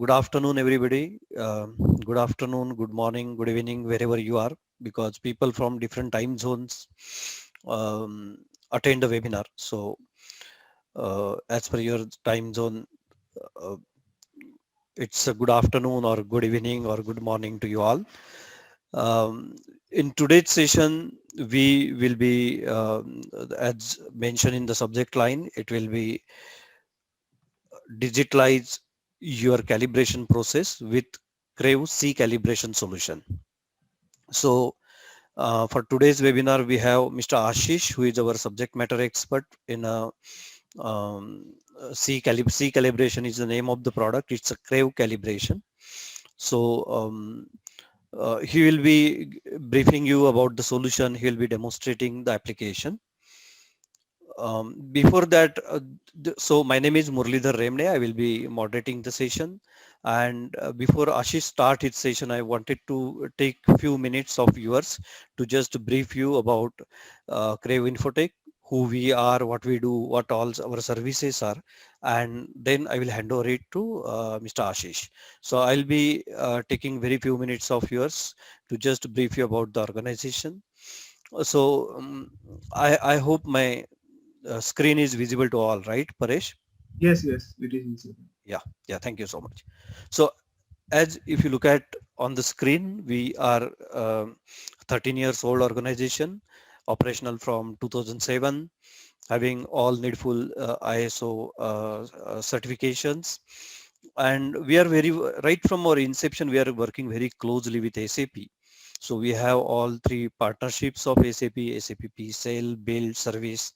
Good afternoon, everybody. Good afternoon, good morning, good evening, wherever you are, because people from different time zones um, attend the webinar. So, as per your time zone, uh, it's a good afternoon or good evening or good morning to you all. Um, in today's session, we will be, as mentioned in the subject line, it will be digitalize your calibration process with Crave C calibration solution. So for today's webinar, we have Mr. Ashish, who is our subject matter expert in C calibration is the name of the product. It's a Crave calibration. So he will be briefing you about the solution. He will be demonstrating the application. Before that, so my name is Murlidhar Remne. I will be moderating the session. And before Ashish start his session, I wanted to take a few minutes of yours to just brief you about Crave Infotech, who we are, what we do, what all our services are, and then I will hand over it to Mr. Ashish. So I'll be taking very few minutes of yours to just brief you about the organization. So I hope my screen is visible to all, right, Paresh? Yes, yes, it is visible. Yeah, yeah, thank you so much. So as if you look at on the screen, we are 13 years old organization, operational from 2007, having all needful ISO certifications. And we are very, right from our inception, we are working very closely with SAP. So we have all three partnerships of SAP, SAP Sale, Build, Service.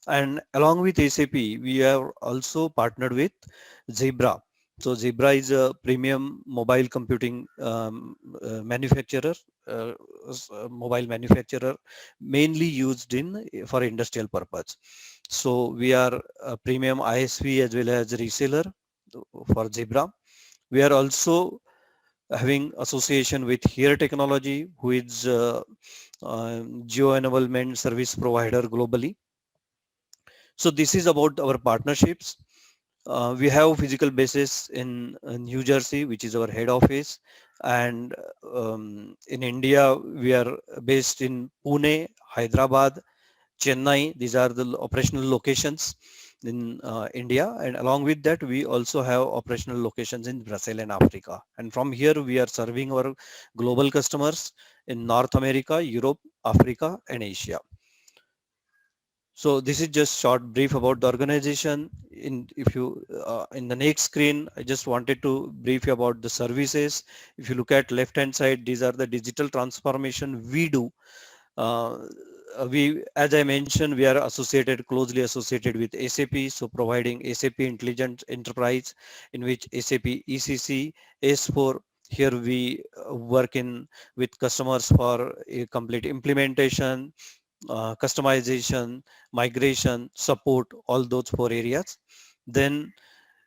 And along with SAP, we have also partnered with Zebra. So Zebra is a premium mobile computing manufacturer, mobile manufacturer, mainly used in for industrial purpose. So we are a premium ISV as well as reseller for Zebra. We are also having association with Here Technology, who is geo-enablement service provider globally. So this is about our partnerships. We have physical bases in New Jersey, which is our head office, and in India we are based in Pune, Hyderabad, Chennai. These are the operational locations in India, and along with that we also have operational locations in Brazil and Africa. And from here we are serving our global customers in North America, Europe, Africa, and Asia. So this is just short brief about the organization. If you in the next screen, I just wanted to brief you about the services. If you look at left hand side, these are the digital transformation we do. Uh, as I mentioned, we are associated, closely associated with SAP. So providing SAP Intelligent Enterprise, in which SAP ECC, S4. Here we work in with customers for a complete implementation, customization, migration, support, all those four areas. Then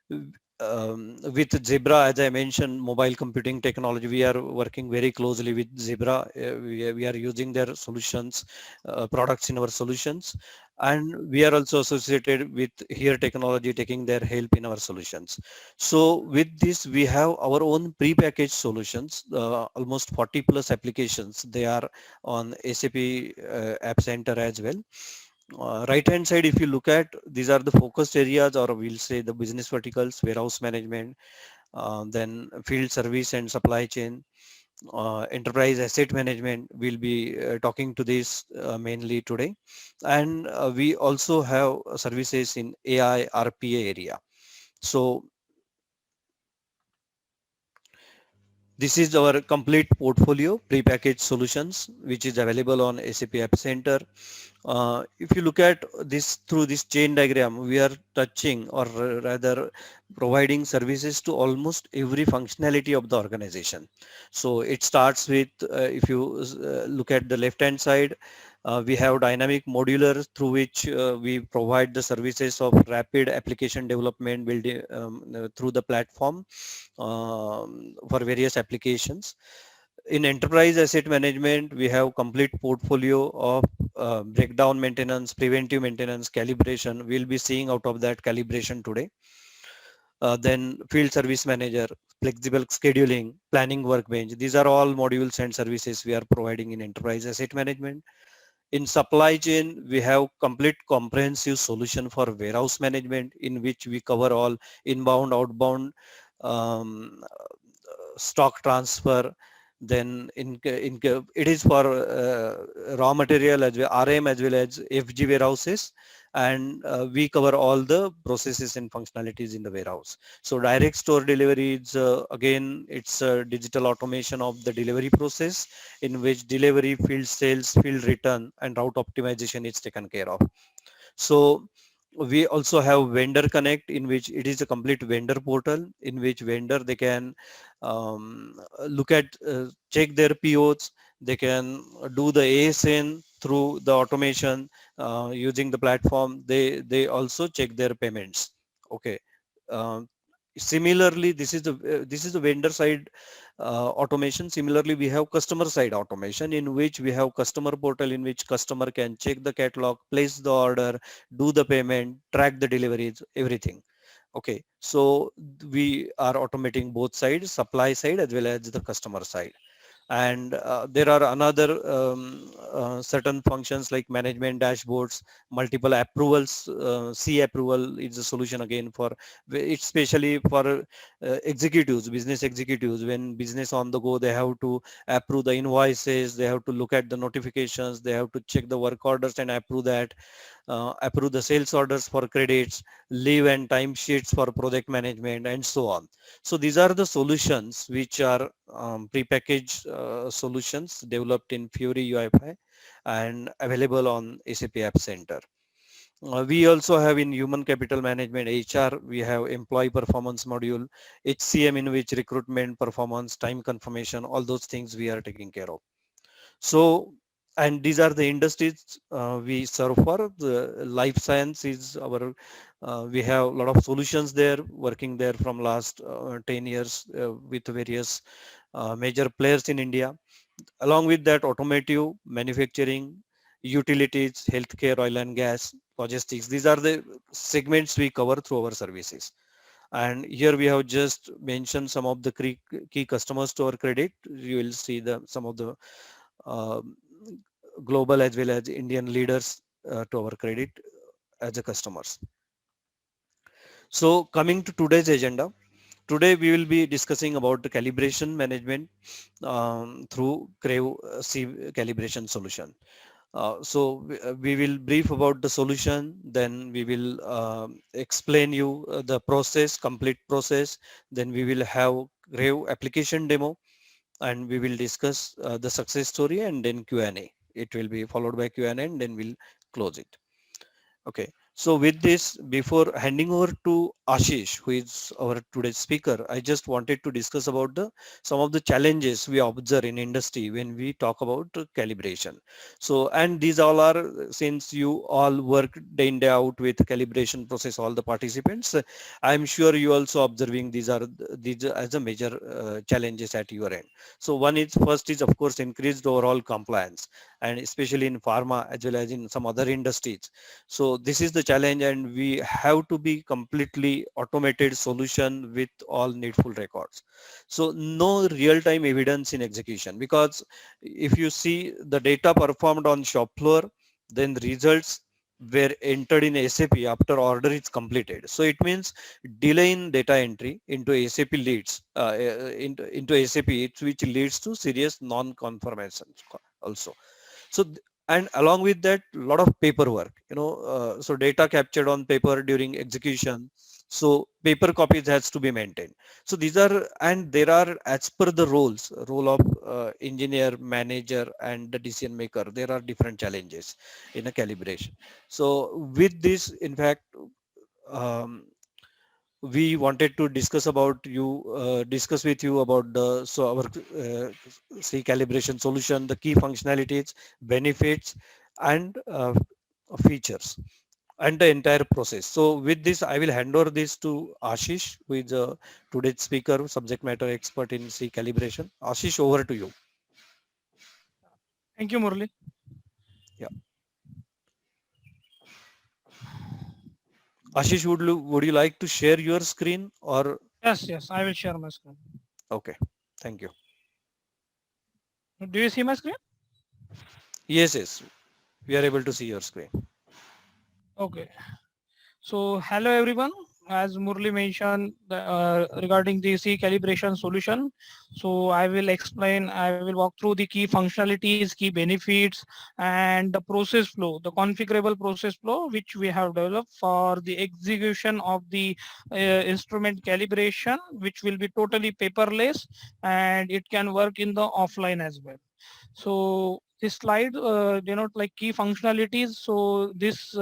with Zebra, as I mentioned, mobile computing technology, we are working very closely with Zebra. We are using their solutions, products in our solutions. And we are also associated with Here Technology, taking their help in our solutions. So with this, we have our own pre-packaged solutions, almost 40 plus applications. They are on SAP App Center as well. Right hand side, if you look at, these are the focused areas, or we'll say the business verticals: warehouse management, then field service and supply chain, enterprise asset management. We'll be talking to this mainly today. And we also have services in AI RPA area. So this is our complete portfolio, prepackaged solutions, which is available on SAP App Center. If you look at this through this chain diagram, we are touching, or rather providing services to almost every functionality of the organization. So it starts with, if you look at the left hand side, we have dynamic modular, through which we provide the services of rapid application development building through the platform for various applications. In enterprise asset management, we have complete portfolio of breakdown maintenance, preventive maintenance, calibration. We'll be seeing out of that calibration today. then field service manager, flexible scheduling, planning workbench. These are all modules and services we are providing in enterprise asset management. In supply chain, we have complete comprehensive solution for warehouse management in which we cover all inbound, outbound, stock transfer. Then it is for raw material as well, RM as well as FG warehouses, and we cover all the processes and functionalities in the warehouse. So direct store delivery is again it's a digital automation of the delivery process in which delivery, field sales, field return, and route optimization is taken care of. So we also have vendor connect in which it is a complete vendor portal in which vendor they can look at check their POs, they can do the ASN through the automation using the platform. They also check their payments. Okay. Um, Similarly, this is the vendor side automation. Similarly, we have customer side automation in which we have customer portal in which customer can check the catalog, place the order, do the payment, track the deliveries, everything. Okay, so we are automating both sides, supply side as well as the customer side. And there are another certain functions like management dashboards, multiple approvals. C approval is a solution again for it's especially for executives, business executives. When business on the go, they have to approve the invoices, they have to look at the notifications, they have to check the work orders and approve that, approve the sales orders for credits, leave and time sheets for project management, and so on. So these are the solutions which are prepackaged solutions developed in Fury UiPath and available on SAP App Center. We also have in human capital management, HR, we have employee performance module, HCM in which recruitment, performance, time confirmation, all those things we are taking care of. So, and these are the industries we serve for. The life science is our, we have a lot of solutions there, working there from last 10 years with various major players in India. Along with that, automotive, manufacturing, utilities, healthcare, oil and gas, logistics. These are the segments we cover through our services. And here we have just mentioned some of the key customers to our credit. You will see some of the uh, global as well as Indian leaders to our credit as a customers. So coming to today's agenda, today we will be discussing about the calibration management through Crave C calibration solution. We will brief about the solution, then we will explain you the process, complete process, then we will have Crave application demo, and we will discuss the success story and then Q&A. It will be followed by Q&A and then we'll close it. Okay. So with this, before handing over to Ashish, who is our today's speaker, I just wanted to discuss about the some of the challenges we observe in industry when we talk about calibration. So, and these all are, since you all work day in day out with calibration process, all the participants, I'm sure you also observing these as a major challenges at your end. So one is first is of course increased overall compliance, and especially in pharma as well as in some other industries. So this is the challenge, and we have to be completely automated solution with all needful records. So no real-time evidence in execution, because if you see the data performed on shop floor, then the results were entered in SAP after order is completed. So it means delay in data entry into SAP leads into SAP, which leads to serious non-conformations also. So and along with that, a lot of paperwork, so data captured on paper during execution, so paper copies has to be maintained. So these are, and there are, as per the role of engineer, manager, and the decision maker, there are different challenges in a calibration. So with this, in fact, um, we wanted to discuss with you about our C calibration solution, the key functionalities, benefits, and features, and the entire process. So with this, I will hand over this to Ashish, who is today's speaker, subject matter expert in C calibration. Ashish, over to you. Thank you, Murali. Yeah. Ashish, would you like to share your screen or? Yes, I will share my screen. Okay, thank you. Do you see my screen? Yes, we are able to see your screen. Okay. So hello everyone. As Murli mentioned regarding the C calibration solution, so I will explain. I will walk through the key functionalities, key benefits, and the process flow, the configurable process flow which we have developed for the execution of the instrument calibration, which will be totally paperless and it can work in the offline as well. So this slide denote like key functionalities. So this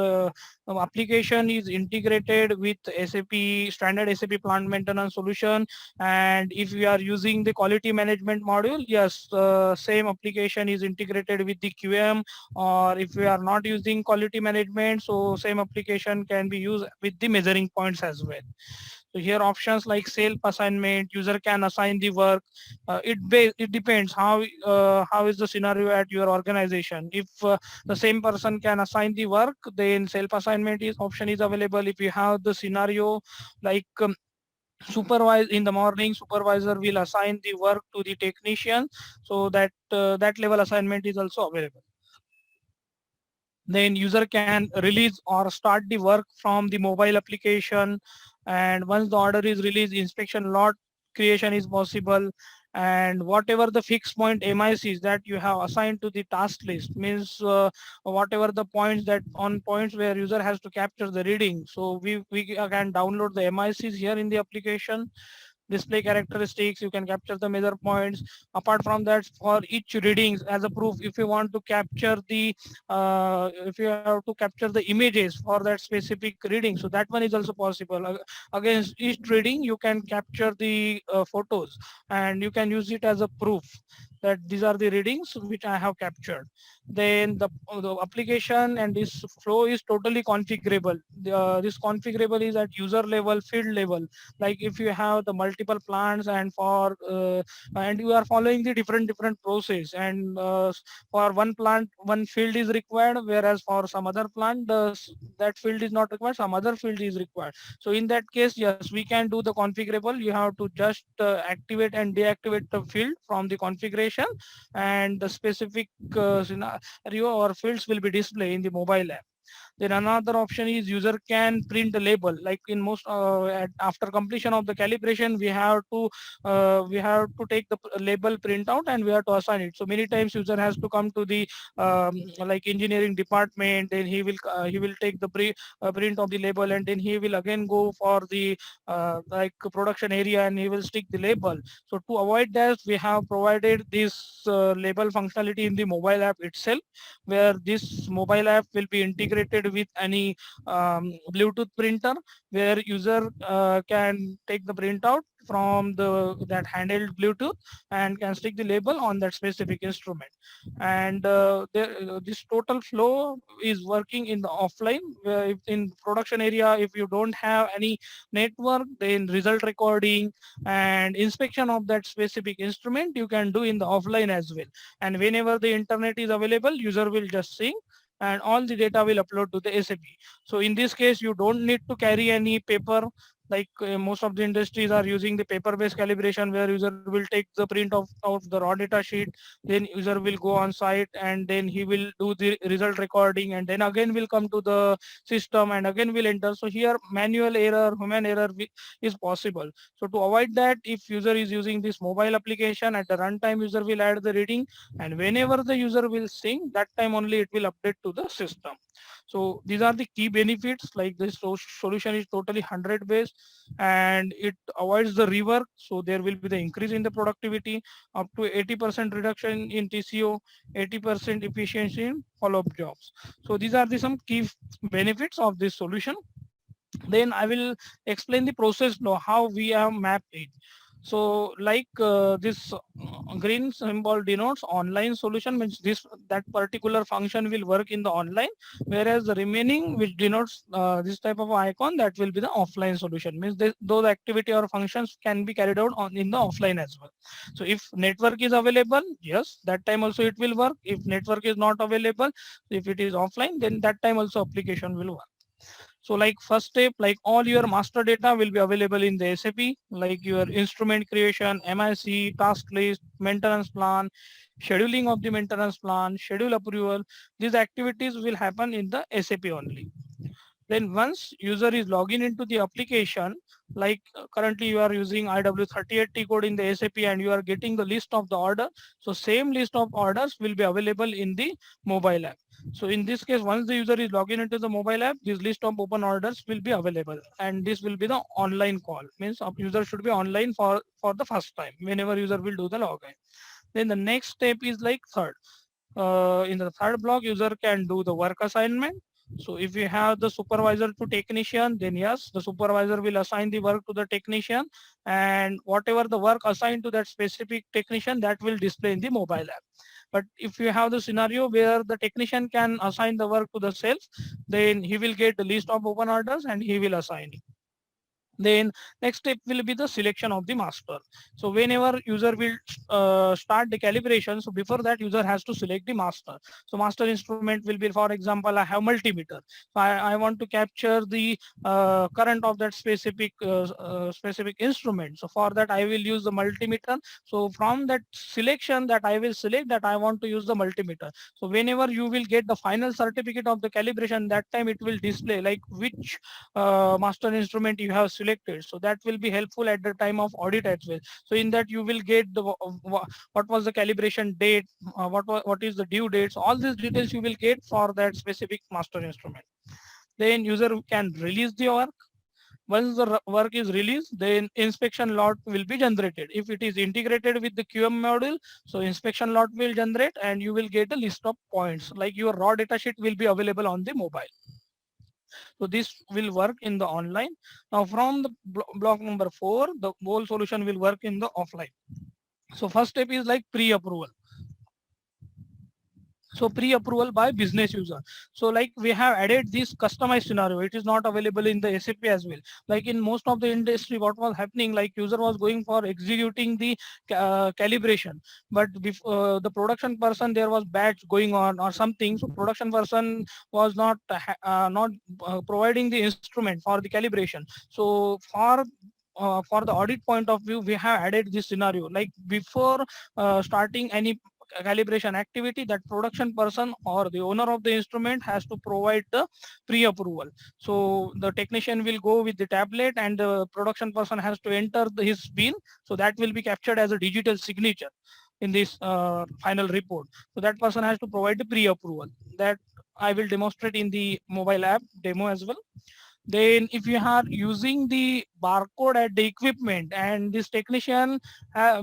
application is integrated with SAP standard SAP plant maintenance solution. And if we are using the quality management module, yes, same application is integrated with the QM. Or if we are not using quality management, so same application can be used with the measuring points as well. So here options like self assignment, user can assign the work. It depends how is the scenario at your organization. If the same person can assign the work, then self assignment is option is available. If you have the scenario like supervise in the morning, supervisor will assign the work to the technician, so that level assignment is also available. Then user can release or start the work from the mobile application, and once the order is released, inspection lot creation is possible. And whatever the fixed point MICs that you have assigned to the task list means whatever the points that on points where user has to capture the reading, so we can download the MICs here in the application. Display characteristics, you can capture the measure points. Apart from that, for each readings as a proof, if you want to capture the if you have to capture the images for that specific reading, so that one is also possible. Against each reading you can capture the photos and you can use it as a proof that these are the readings which I have captured. Then the application and this flow is totally configurable. This configurable is at user level, field level. Like if you have the multiple plants and you are following the different process, and for one plant one field is required, whereas for some other plant that field is not required, some other field is required. So in that case, yes, we can do the configurable. You have to just activate and deactivate the field from the configuration, and the specific scenario or fields will be displayed in the mobile app. Then another option is user can print the label. Like in most after completion of the calibration, we have to take the label printout and we have to assign it. So many times user has to come to the like engineering department, then he will take the print of the label, and then he will again go for the like production area and he will stick the label. So to avoid that, we have provided this label functionality in the mobile app itself, where this mobile app will be integrated with any Bluetooth printer, where user can take the printout from that handheld Bluetooth and can stick the label on that specific instrument. And this total flow is working in the offline. Where if in production area, if you don't have any network, then result recording and inspection of that specific instrument you can do in the offline as well. And whenever the internet is available, user will just sync and all the data will upload to the SAP. So in this case, you don't need to carry any paper. Like most of the industries are using the paper-based calibration, where user will take the print of the raw data sheet, then user will go on site and then he will do the result recording, and then again will come to the system and again will enter. So here manual error, human error is possible. So to avoid that, if user is using this mobile application, at the runtime user will add the reading, and whenever the user will sync, that time only it will update to the system. So these are the key benefits. Like this solution is totally 100 based and it avoids the rework. So there will be the increase in the productivity, up to 80% reduction in TCO, 80% efficiency in follow-up jobs. So these are the some key benefits of this solution. Then I will explain the process now, how we have mapped it. So like this green symbol denotes online solution, means this that particular function will work in the online, whereas the remaining which denotes this type of icon, that will be the offline solution, means those activity or functions can be carried out in the offline as well. So if network is available, yes, that time also it will work. If network is not available, if it is offline, then that time also application will work. So like first step, like all your master data will be available in the SAP, like your instrument creation, MIC, task list, maintenance plan, scheduling of the maintenance plan, schedule approval. These activities will happen in the SAP only. Then once user is logging into the application, like currently you are using IW38T code in the SAP and you are getting the list of the order. So same list of orders will be available in the mobile app. So in this case, once the user is logging into the mobile app, this list of open orders will be available, and this will be the online call. Means user should be online for the first time whenever user will do the login. Then the next step is like third. In the third block, user can do the work assignment. So if you have the supervisor to technician, then yes, the supervisor will assign the work to the technician, and whatever the work assigned to that specific technician, that will display in the mobile app. But if you have the scenario where the technician can assign the work to the sales, then he will get the list of open orders and he will assign it. Then next step will be the selection of the master. So whenever user will start the calibration, so before that user has to select the master. So master instrument will be, for example, I have multimeter. So I want to capture the current of that specific instrument. So for that I will use the multimeter. So from that selection that I will select that I want to use the multimeter. So whenever you will get the final certificate of the calibration, that time it will display like which master instrument you have selected. So that will be helpful at the time of audit as well. So in that you will get the what was the calibration date, what is the due dates, all these details you will get for that specific master instrument. Then user can release the work. Once the work is released, then inspection lot will be generated. If it is integrated with the QM module, so inspection lot will generate and you will get a list of points, like your raw data sheet will be available on the mobile. So this will work in the online. Now from the block number 4, the whole solution will work in the offline. So first step is like pre-approval. So pre-approval by business user. So like we have added this customized scenario. It is not available in the SAP as well. Like in most of the industry, what was happening, like user was going for executing the calibration, but the production person, there was batch going on or something. So production person was not providing the instrument for the calibration. So for the audit point of view, we have added this scenario, like before starting any calibration activity, that production person or the owner of the instrument has to provide the pre-approval. So the technician will go with the tablet and the production person has to enter his pin. So that will be captured as a digital signature in this final report. So that person has to provide the pre-approval. That I will demonstrate in the mobile app demo as well. Then if you are using the barcode at the equipment and this technician,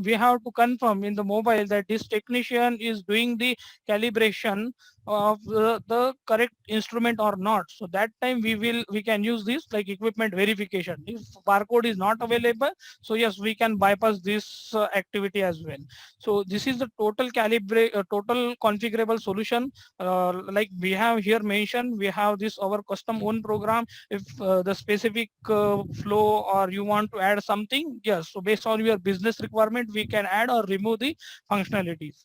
we have to confirm in the mobile that this technician is doing the calibration of the correct instrument or not. So that time we can use this like equipment verification. If barcode is not available, so yes, we can bypass this activity as well. So this is the total total configurable solution. Like we have here mentioned, we have this our custom own program. If the specific flow or you want to add something, yes, so based on your business requirement, we can add or remove the functionalities.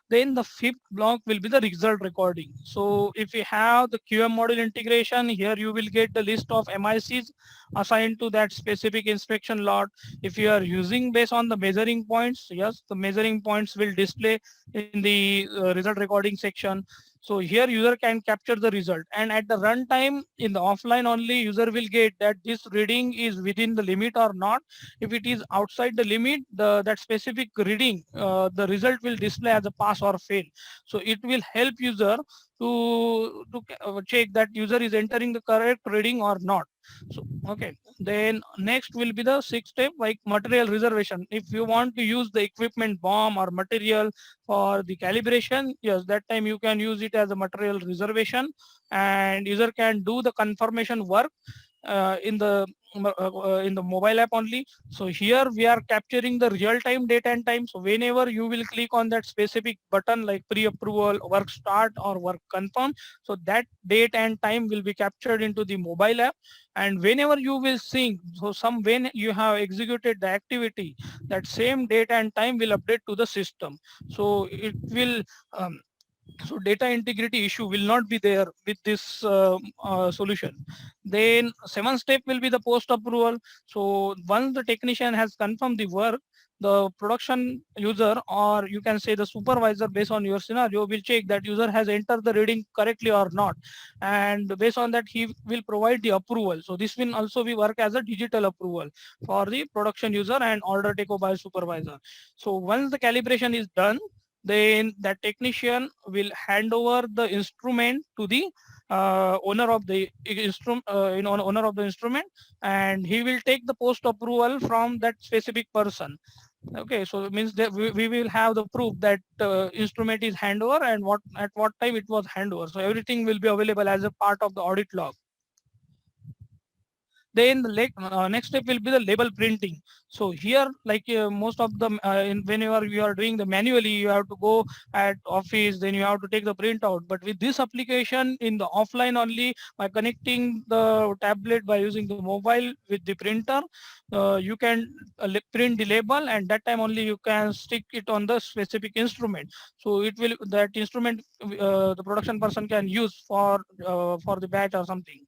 Then the fifth block will be the result recording. So if you have the QM module integration, here you will get the list of MICs assigned to that specific inspection lot. If you are using based on the measuring points, yes, the measuring points will display in the result recording section. So here user can capture the result, and at the runtime in the offline only, user will get that this reading is within the limit or not. If it is outside the limit, that specific reading, the result will display as a pass or fail. So it will help user to check that user is entering the correct reading or not. So okay, then next will be the sixth step, like material reservation. If you want to use the equipment BOM or material for the calibration, yes, that time you can use it as a material reservation, and user can do the confirmation work in the mobile app only. So here we are capturing the real-time date and time. So whenever you will click on that specific button like pre-approval, work start or work confirm, so that date and time will be captured into the mobile app. And whenever you will sync, so when you have executed the activity, that same date and time will update to the system. So it will So data integrity issue will not be there with this solution. Then seventh step will be the post approval. So once the technician has confirmed the work, the production user, or you can say the supervisor, based on your scenario, will check that user has entered the reading correctly or not, and based on that he will provide the approval. So this will also be work as a digital approval for the production user and order takeover by supervisor. So once the calibration is done, then that technician will hand over the instrument to the owner of the instrument, owner of the instrument, and he will take the post approval from that specific person. Okay, so it means that we will have the proof that instrument is handover and what at what time it was handover. So everything will be available as a part of the audit log. Then the next step will be the label printing. So here, like most of the whenever you are doing the manually, you have to go at office, then you have to take the printout. But with this application in the offline only, by connecting the tablet by using the mobile with the printer, you can print the label, and that time only you can stick it on the specific instrument. So it will, that instrument the production person can use for the batch or something.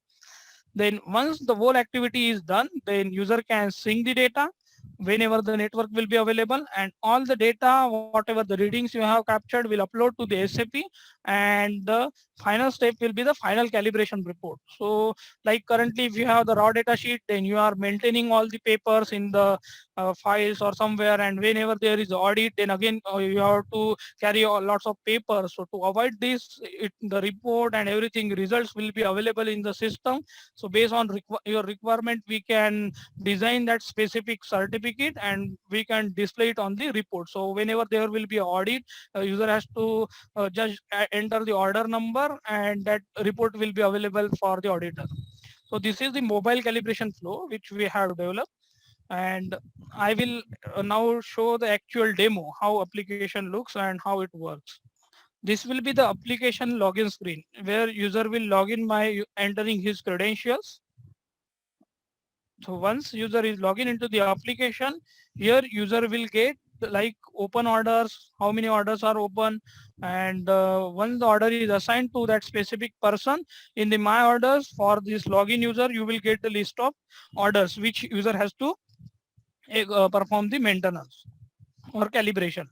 Then once the whole activity is done, then user can sync the data whenever the network will be available, and all the data, whatever the readings you have captured, will upload to the SAP, and the final step will be the final calibration report. So like currently if you have the raw data sheet, then you are maintaining all the papers in the files or somewhere, and whenever there is audit, then again you have to carry lots of papers. So to avoid this, the report and everything results will be available in the system. So based on your requirement, we can design that specific certificate and we can display it on the report. So whenever there will be an audit, user has to just enter the order number, and that report will be available for the auditor. So this is the mobile calibration flow which we have developed, and I will now show the actual demo, how application looks and how it works. This will be the application login screen where user will log in by entering his credentials. So once user is logging into the application, here user will get like open orders, how many orders are open, and once the order is assigned to that specific person, in the my orders for this login user, you will get the list of orders which user has to perform the maintenance or calibration.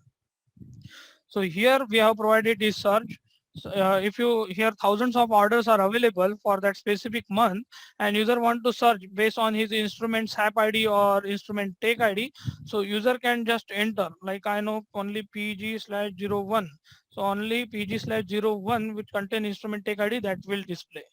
So here we have provided this search. So, if you here thousands of orders are available for that specific month, and user want to search based on his instrument SAP ID or instrument take ID, so user can just enter, like I know only PG/01. So only PG/01 which contain instrument take ID, that will display.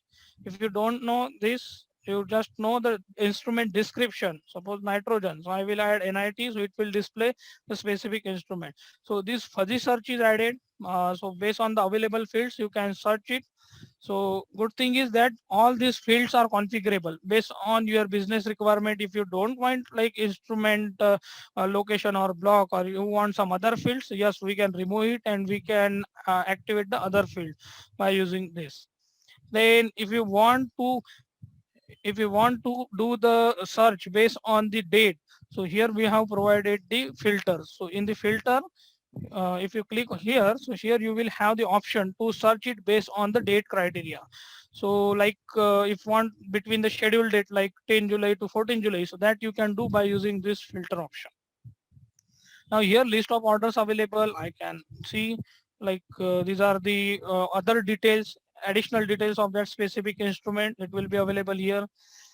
If you don't know this, you just know the instrument description, suppose nitrogen, so I will add NIT, so it will display the specific instrument. So this fuzzy search is added. So based on the available fields, you can search it. So good thing is that all these fields are configurable based on your business requirement. If you don't want like instrument location or block, or you want some other fields, yes, we can remove it and we can activate the other field by using this. Then if you want to do the search based on the date, so here we have provided the filters. So in the filter, if you click here, so here you will have the option to search it based on the date criteria. So like if want between the scheduled date like 10 July to 14 July, so that you can do by using this filter option. Now here list of orders available, I can see like these are the other details, additional details of that specific instrument. It will be available here.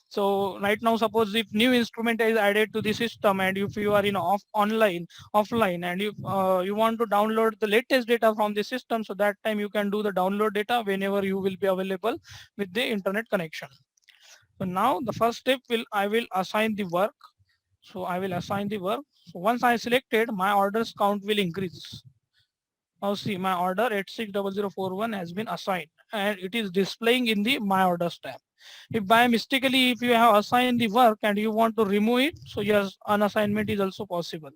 So right now, suppose if new instrument is added to the system, and if you are in offline, and you want to download the latest data from the system, so that time you can do the download data whenever you will be available with the internet connection. So now the first step I will assign the work. So I will assign the work. So once I selected, my orders count will increase. Now see, my order 860041 has been assigned, and it is displaying in the my orders tab. If by mistakenly if you have assigned the work and you want to remove it, so yes, unassignment is also possible.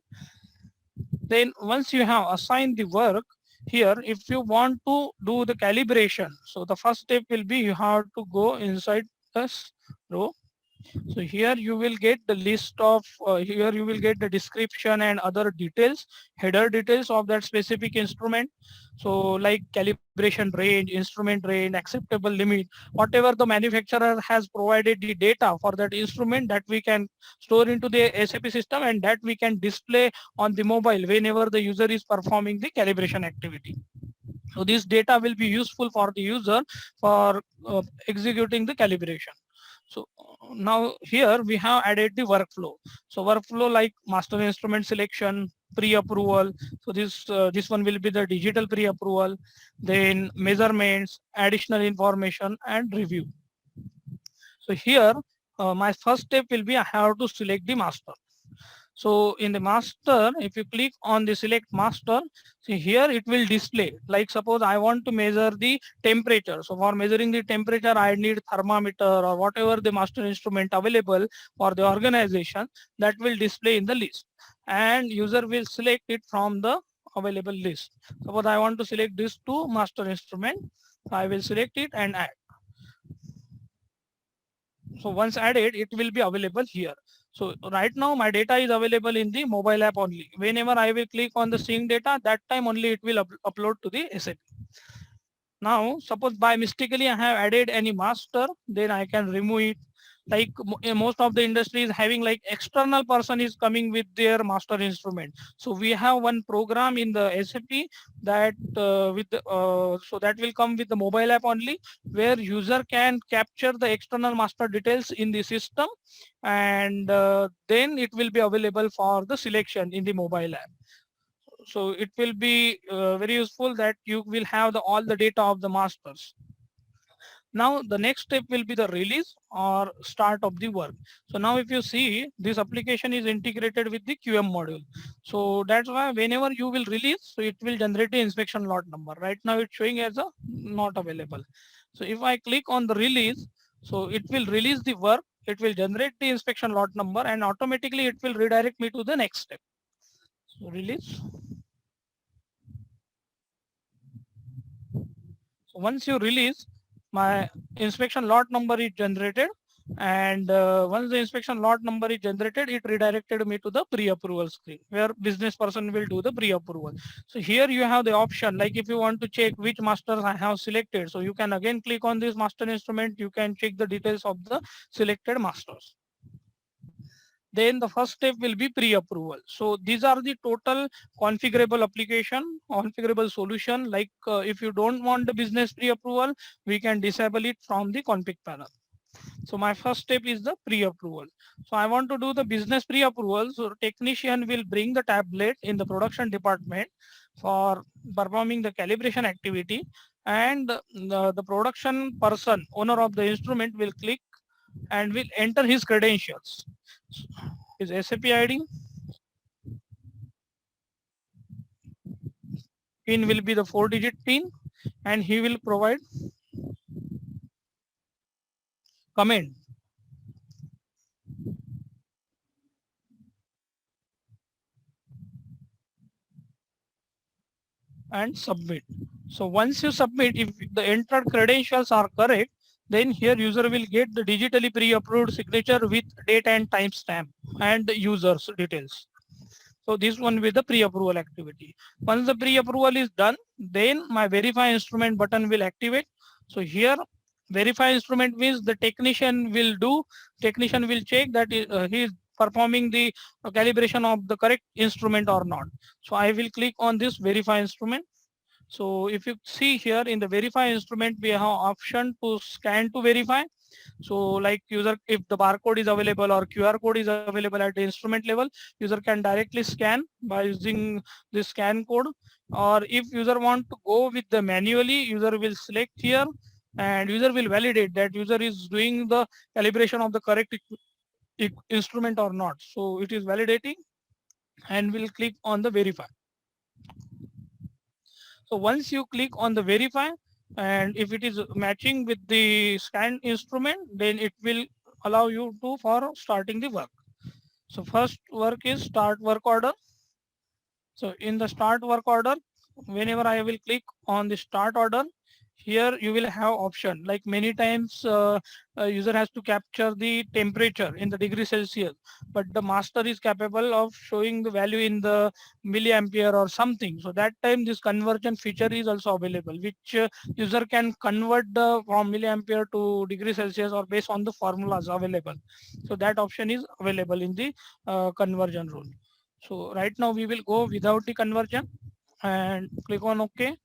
Then once you have assigned the work, here if you want to do the calibration, so the first step will be you have to go inside this row. So here you will get the list of, here you will get the description and other details, header details of that specific instrument. So like calibration range, instrument range, acceptable limit, whatever the manufacturer has provided the data for that instrument, that we can store into the SAP system, and that we can display on the mobile whenever the user is performing the calibration activity. So this data will be useful for the user for executing the calibration. So now here we have added the workflow. So workflow like master instrument selection, pre-approval. So this one will be the digital pre-approval, then measurements, additional information, and review. So here my first step will be I have to select the master. So in the master, if you click on the select master, see here it will display. Like suppose I want to measure the temperature. So for measuring the temperature, I need thermometer or whatever the master instrument available for the organization, that will display in the list. And user will select it from the available list. Suppose I want to select this two master instrument. So I will select it and add. So once added, it will be available here. So right now my data is available in the mobile app only. Whenever I will click on the sync data, that time only it will upload to the SAP. Now suppose by mistakenly I have added any master, then I can remove it. Like most of the industry is having like external person is coming with their master instrument. So we have one program in the SAP that so that will come with the mobile app only, where user can capture the external master details in the system, and then it will be available for the selection in the mobile app. So it will be very useful that you will have all the data of the masters. Now the next step will be the release or start of the work. So now if you see, this application is integrated with the QM module. So that's why whenever you will release, so it will generate the inspection lot number. Right now it's showing as a not available. So if I click on the release, so it will release the work, it will generate the inspection lot number, and automatically it will redirect me to the next step. So release. So once you release, my inspection lot number is generated, and once the inspection lot number is generated, it redirected me to the pre-approval screen where business person will do the pre-approval. So here you have the option, like if you want to check which masters I have selected, so you can again click on this master instrument, you can check the details of the selected masters. Then the first step will be pre-approval. So these are the total configurable application, configurable solution. Like if you don't want the business pre-approval, we can disable it from the config panel. So my first step is the pre-approval. So I want to do the business pre-approval. So technician will bring the tablet in the production department for performing the calibration activity, and the production person, owner of the instrument, will click and will enter his credentials. His SAP ID, PIN will be the 4-digit PIN, and he will provide comment and submit. So once you submit, if the entered credentials are correct, then here user will get the digitally pre-approved signature with date and timestamp and the user's details. So this one with the pre-approval activity. Once the pre-approval is done, then my verify instrument button will activate. So here verify instrument means the technician will check that he is performing the calibration of the correct instrument or not. So I will click on this verify instrument. So if you see here in the verify instrument, we have option to scan to verify. So like user, if the barcode is available or QR code is available at the instrument level, user can directly scan by using the scan code. Or if user want to go with the manually, user will select here and user will validate that user is doing the calibration of the correct instrument or not. So it is validating and will click on the verify. So once you click on the verify, and if it is matching with the scan instrument, then it will allow you to for starting the work. So first work is start work order. So in the start work order, whenever I will click on the start order, here you will have option like many times user has to capture the temperature in the degree Celsius, but the master is capable of showing the value in the milliampere or something. So that time this conversion feature is also available, which user can convert the from milliampere to degree Celsius or based on the formulas available. So that option is available in the conversion rule. So right now we will go without the conversion and click on OK.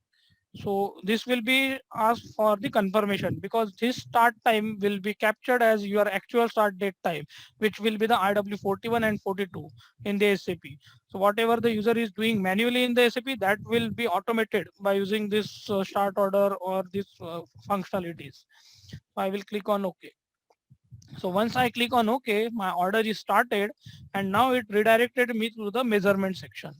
So this will be asked for the confirmation because this start time will be captured as your actual start date time, which will be the IW41 and 42 in the SAP. So whatever the user is doing manually in the SAP, that will be automated by using this start order or this functionalities. So I will click on OK. So once I click on OK, my order is started and now it redirected me to the measurement section.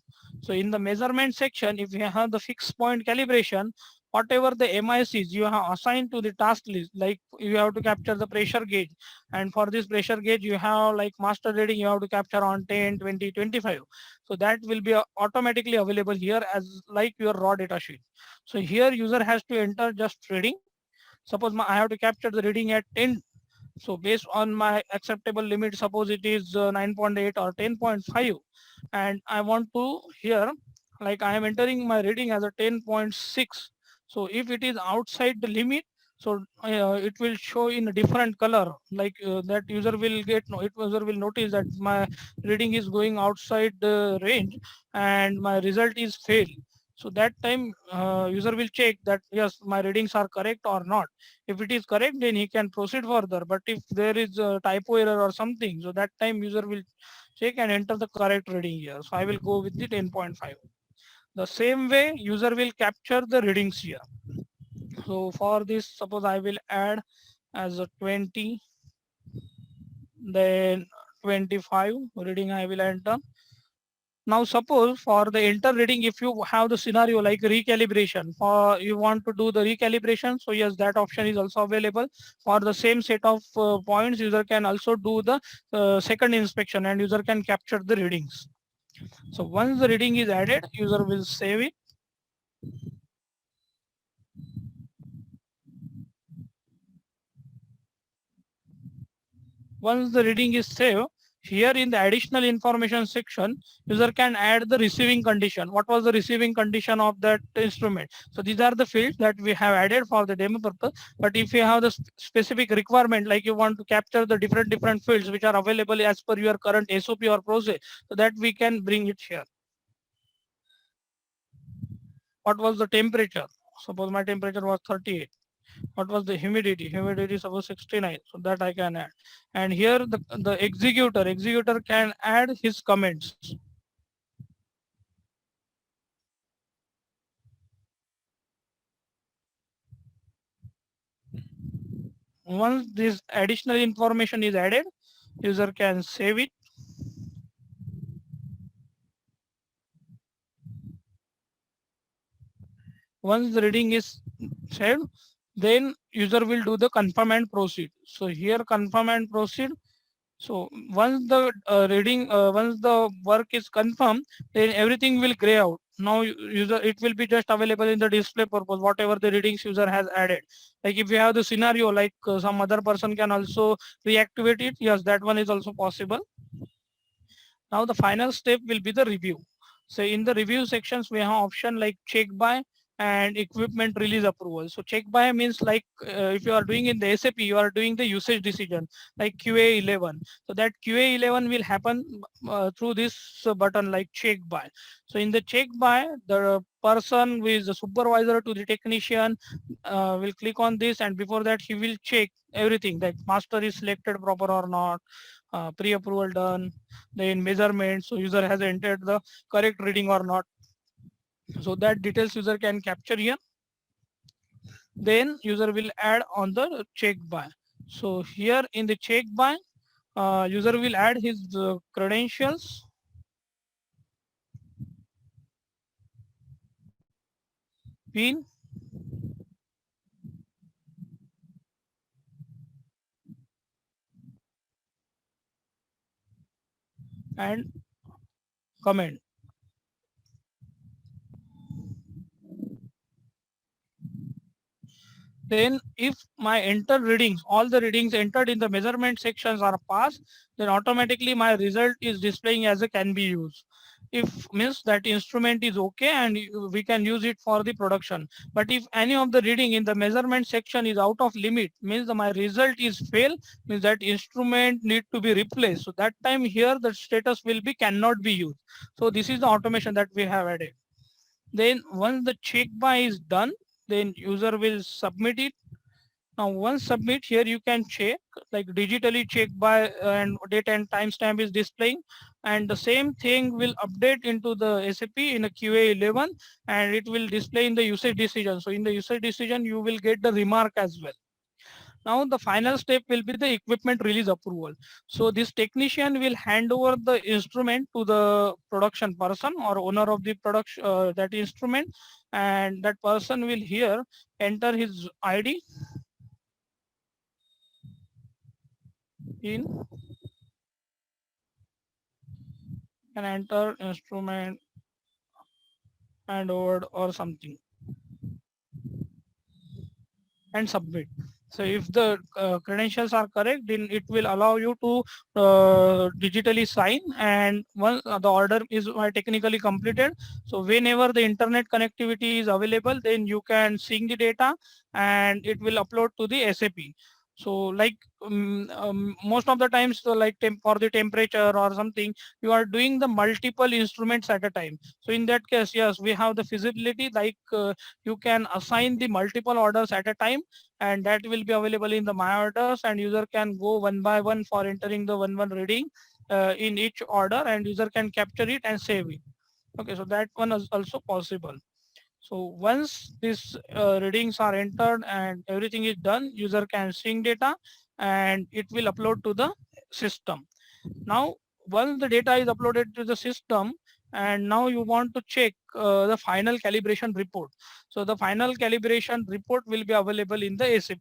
So in the measurement section, if you have the fixed point calibration, whatever the MICs you have assigned to the task list, like you have to capture the pressure gauge. And for this pressure gauge, you have like master reading, you have to capture on 10, 20, 25. So that will be automatically available here as like your raw data sheet. So here user has to enter just reading. Suppose I have to capture the reading at 10. So based on my acceptable limit, suppose it is 9.8 or 10.5, and I want to here, like I am entering my reading as a 10.6. So if it is outside the limit, so it will show in a different color, like that user will get, no, it user will notice that my reading is going outside the range and my result is fail. So that time user will check that yes, my readings are correct or not. If it is correct, then he can proceed further. But if there is a typo error or something, so that time user will check and enter the correct reading here. So I will go with the 10.5. The same way user will capture the readings here. So for this, suppose I will add as a 20, then 25 reading I will enter. Now suppose for the enter reading, if you have the scenario like recalibration, for you want to do the recalibration, so yes, that option is also available. For the same set of points, user can also do the second inspection and user can capture the readings. So once the reading is added, user will save it. Once the reading is saved, here in the additional information section, user can add the receiving condition. What was the receiving condition of that instrument? So these are the fields that we have added for the demo purpose. But if you have the specific requirement, like you want to capture the different fields which are available as per your current SOP or process, so that we can bring it here. What was the temperature? Suppose my temperature was 38. What was the humidity? Humidity suppose 69. So that I can add. And here the executor can add his comments. Once this additional information is added, user can save it. Once the reading is saved, then user will do the confirm and proceed. So here confirm and proceed. So once the once the work is confirmed, then everything will gray out. Now user, it will be just available in the display purpose, whatever the readings user has added. Like if you have the scenario, like some other person can also reactivate it. Yes, that one is also possible. Now the final step will be the review. So in the review sections, we have option like check by and equipment release approval. So check by means like if you are doing in the SAP, you are doing the usage decision like QA11. So that QA11 will happen through this button like check by. So in the check by, the person who is the supervisor to the technician will click on this, and before that he will check everything that master is selected proper or not, pre-approval done, then measurement, so user has entered the correct reading or not. So that details user can capture here. Then user will add on the check by. So here in the check by, user will add his credentials, PIN, and comment. Then if my entered readings, all the readings entered in the measurement sections are passed, then automatically my result is displaying as a can be used. If means that instrument is okay and we can use it for the production. But if any of the reading in the measurement section is out of limit, means my result is fail, means that instrument need to be replaced. So that time here the status will be cannot be used. So this is the automation that we have added. Then once the check by is done, then user will submit it. Now once submit, here you can check like digitally check by and date and timestamp is displaying, and the same thing will update into the SAP in a QA11 and it will display in the usage decision. So in the usage decision you will get the remark as well. Now the final step will be the equipment release approval. So this technician will hand over the instrument to the production person or owner of the production that instrument, and that person will here enter his ID in and enter instrument and over or something and submit. So if the credentials are correct, then it will allow you to digitally sign, and once the order is technically completed, so whenever the internet connectivity is available, then you can sync the data and it will upload to the SAP. So like most of the times, so like for the temperature or something, you are doing the multiple instruments at a time. So in that case, yes, we have the feasibility like you can assign the multiple orders at a time, and that will be available in the my orders, and user can go one by one for entering the one reading in each order, and user can capture it and save it. Okay, so that one is also possible. So once these readings are entered and everything is done, user can sync data and it will upload to the system. Now, once the data is uploaded to the system, and now you want to check the final calibration report. So the final calibration report will be available in the SAP.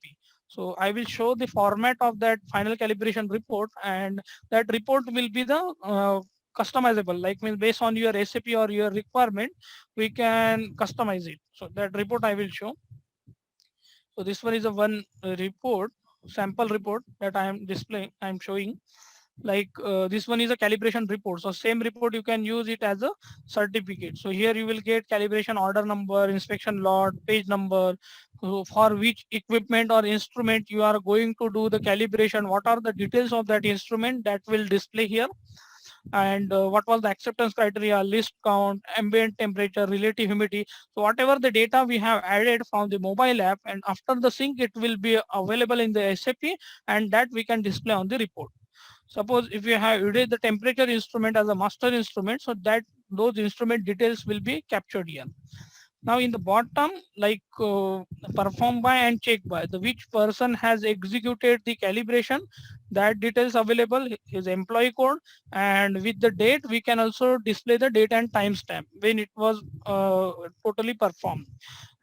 So I will show the format of that final calibration report, and that report will be the customizable, like means based on your SAP or your requirement, we can customize it. So that report I will show. So this one is a one report, sample report that I am displaying, I am showing. Like this one is a calibration report. So same report you can use it as a certificate. So here you will get calibration order number, inspection lot, page number, for which equipment or instrument you are going to do the calibration, what are the details of that instrument that will display here, and what was the acceptance criteria, list count, ambient temperature, relative humidity. So whatever the data we have added from the mobile app, and after the sync it will be available in the SAP, and that we can display on the report. Suppose if you have added the temperature instrument as a master instrument, so that those instrument details will be captured here. Now in the bottom, like perform by and check by, the which person has executed the calibration, that details available, his employee code, and with the date we can also display the date and timestamp when it was totally performed.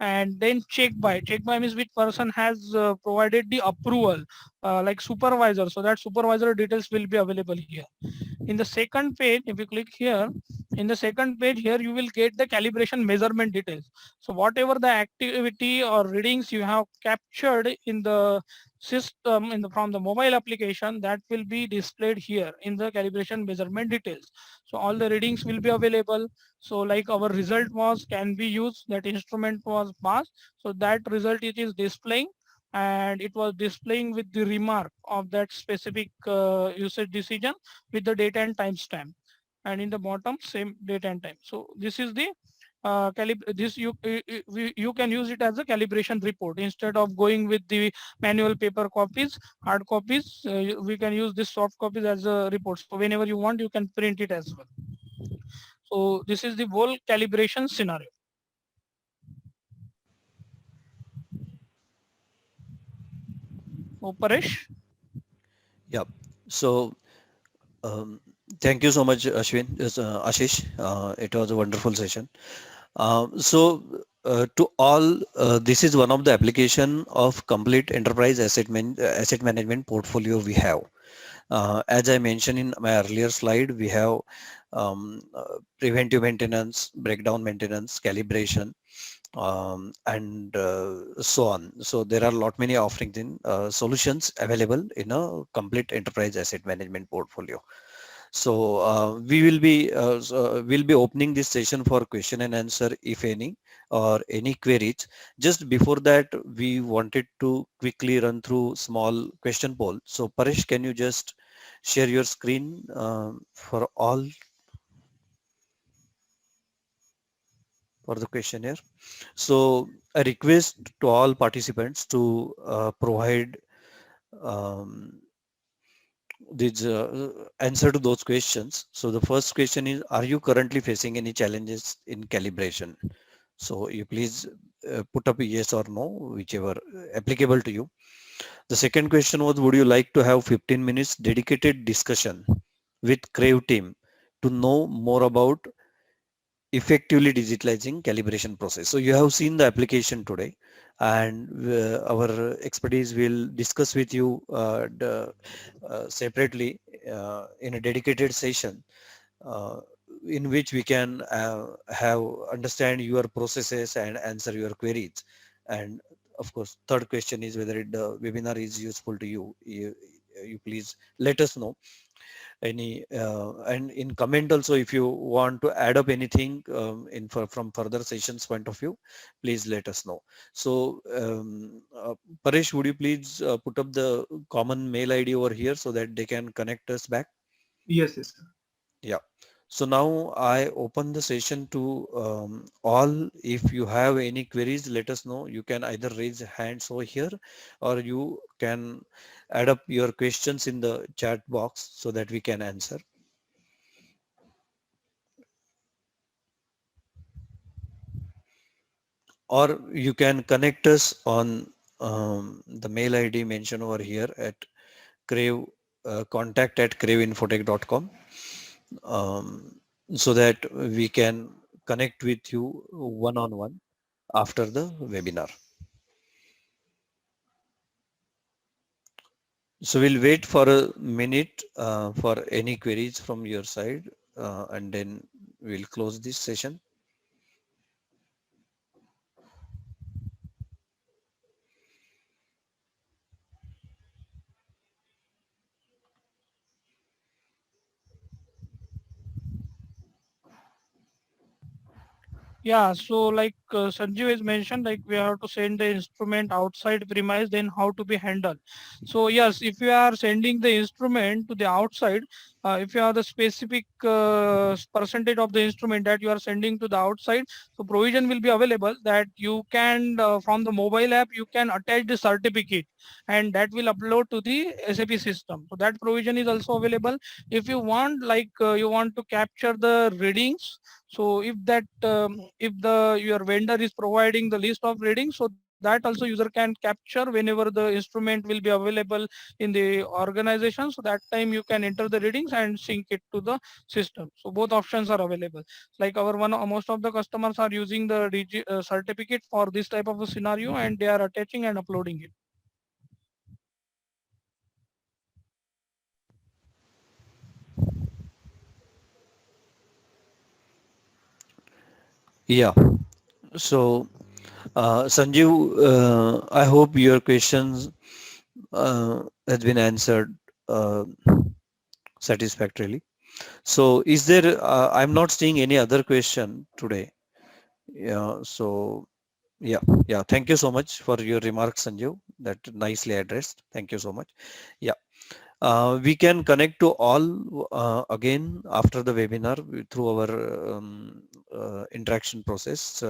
And then check by means which person has provided the approval, like supervisor, so that supervisor details will be available here. In the second page, if you click here, in the second page here you will get the calibration measurement details. So whatever the activity or readings you have captured in the system from the mobile application, that will be displayed here in the calibration measurement details. So all the readings will be available. So like our result was can be used, that instrument was passed, so that result it is displaying, and it was displaying with the remark of that specific usage decision with the date and timestamp, and in the bottom same date and time. So this is the this you can use it as a calibration report instead of going with the manual paper copies, hard copies. We can use this soft copies as a report. So whenever you want, you can print it as well. So this is the whole calibration scenario. Paresh? Yeah. So thank you so much, Ashwin, Ashish. It was a wonderful session. To all, this is one of the application of complete enterprise asset management portfolio we have. As I mentioned in my earlier slide, we have preventive maintenance, breakdown maintenance, calibration, and so on. So there are a lot many offerings in solutions available in a complete enterprise asset management portfolio. So we'll be opening this session for question and answer, if any, or any queries. Just before that, we wanted to quickly run through small question poll. So Paresh, can you just share your screen for all for the questionnaire? So a request to all participants to provide um, this answer to those questions. So the first question is, are you currently facing any challenges in calibration? So you please put up a yes or no, whichever applicable to you. The second question was, would you like to have 15 minutes dedicated discussion with Crave team to know more about effectively digitalizing calibration process? So you have seen the application today, and our expertise will discuss with you separately in a dedicated session, uh, in which we can have understand your processes and answer your queries. And of course, third question is whether the webinar is useful to you. You please let us know any, and in comment also, if you want to add up anything from further sessions point of view, please let us know. So Paresh, would you please put up the common mail ID over here so that they can connect us back? Yes, yes, sir. Yeah. So now I open the session to all. If you have any queries, let us know. You can either raise hands over here, or you can add up your questions in the chat box so that we can answer. Or you can connect us on the mail ID mentioned over here at crave, contact at craveinfotech.com, so that we can connect with you one-on-one after the webinar. So we'll wait for a minute for any queries from your side, and then we'll close this session. Yeah, so like Sanjeev has mentioned, like we have to send the instrument outside premise, then how to be handled. So yes, if you are sending the instrument to the outside, if you have the specific percentage of the instrument that you are sending to the outside, so provision will be available that you can from the mobile app you can attach the certificate, and that will upload to the SAP system. So that provision is also available. If you want, like you want to capture the readings, so if that if the your vendor is providing the list of readings, so that also user can capture whenever the instrument will be available in the organization. So that time you can enter the readings and sync it to the system. So both options are available. Like our one, most of the customers are using the certificate for this type of a scenario, and they are attaching and uploading it. Yeah. So Sanjeev, I hope your questions has been answered satisfactorily. So is there, I'm not seeing any other question today. Yeah. So yeah, yeah. Thank you so much for your remarks, Sanjeev. That nicely addressed. Thank you so much. Yeah. We can connect to all again after the webinar through our interaction process.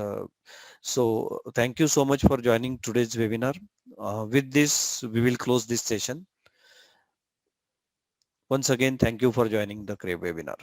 So thank you so much for joining today's webinar. With this, we will close this session. Once again, thank you for joining the Crave webinar.